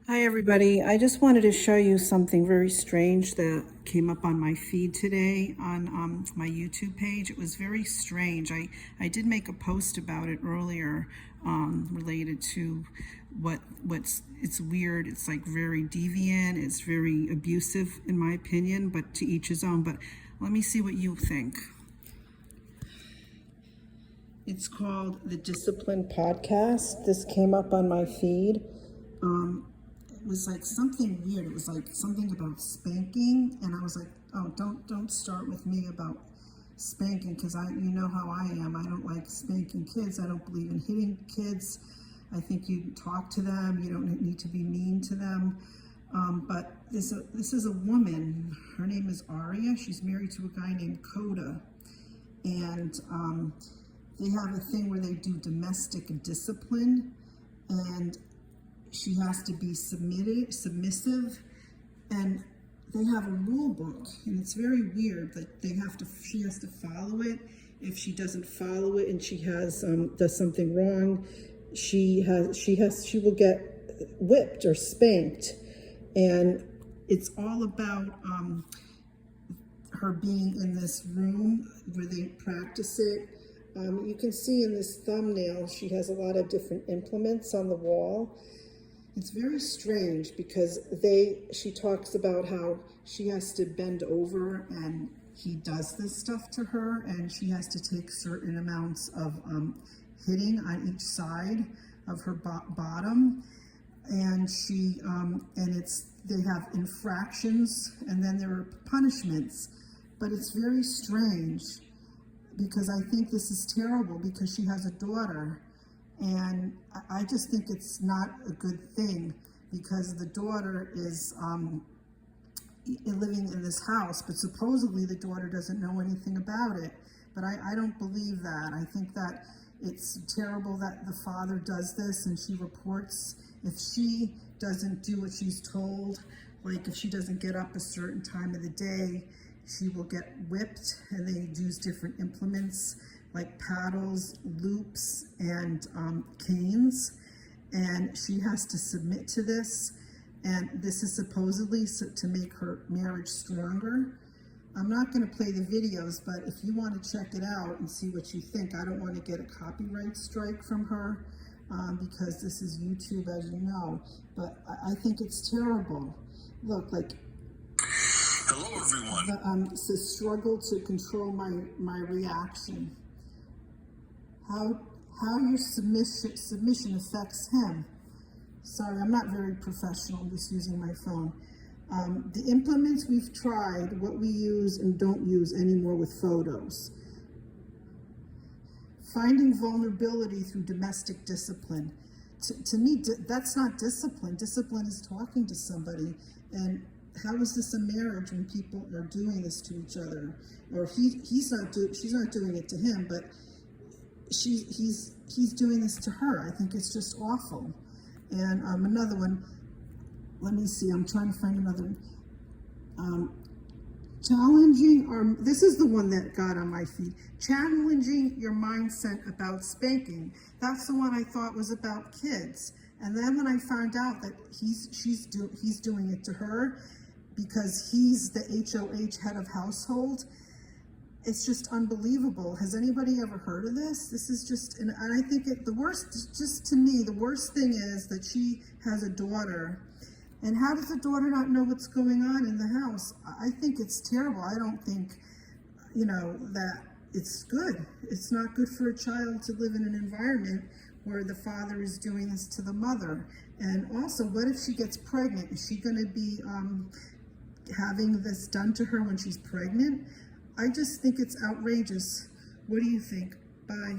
Hi, everybody. I just wanted to show you something very strange that came up on my feed today on my YouTube page. It was very strange. I did make a post about it earlier related to it's weird. It's like very deviant. It's very abusive in my opinion, but to each his own. But let me see what you think. It's called The Discipline Podcast. This came up on my feed. It was like something weird. It was like something about spanking, and I was like, "Oh, don't start with me about spanking, because you know how I am. I don't like spanking kids. I don't believe in hitting kids. I think you talk to them. You don't need to be mean to them." But this is a woman. Her name is Aria. She's married to a guy named Coda, and they have a thing where they do domestic discipline, and she has to be submissive, and they have a rule book, and it's very weird that she has to follow it. If she doesn't follow it and she does something wrong, she will get whipped or spanked, and it's all about her being in this room where they practice it. You can see in this thumbnail she has a lot of different implements on the wall. It's very strange because she talks about how she has to bend over and he does this stuff to her, and she has to take certain amounts of hitting on each side of her bottom, and they have infractions, and then there are punishments. But it's very strange because I think this is terrible because she has a daughter. And I just think it's not a good thing because the daughter is living in this house, but supposedly the daughter doesn't know anything about it. But I don't believe that. I think that it's terrible that the father does this and she reports if she doesn't do what she's told, like if she doesn't get up a certain time of the day, she will get whipped, and they use different implements like paddles, loops, and canes, and she has to submit to this, and this is supposedly to make her marriage stronger. I'm not going to play the videos, but if you want to check it out and see what you think, I don't want to get a copyright strike from her because this is YouTube, as you know, but I think it's terrible. Look, like, hello everyone. It's a struggle to control my reaction. How your submission affects him. Sorry, I'm not very professional. I'm just using my phone. The implements we've tried, what we use and don't use anymore with photos. Finding vulnerability through domestic discipline. To me, that's not discipline. Discipline is talking to somebody. And how is this a marriage when people are doing this to each other? Or she's not doing it to him, but he's doing this to her. I think it's just awful. And another one, let me see, I'm trying to find another one. This is the one that got on my feed. Challenging your mindset about spanking. That's the one I thought was about kids. And then when I found out that he's doing it to her because he's the HOH, head of household, it's just unbelievable. Has anybody ever heard of this? This is just, and I think the worst thing is that she has a daughter. And how does the daughter not know what's going on in the house? I think it's terrible. I don't think, that it's good. It's not good for a child to live in an environment where the father is doing this to the mother. And also, what if she gets pregnant? Is she going to be having this done to her when she's pregnant? I just think it's outrageous. What do you think? Bye.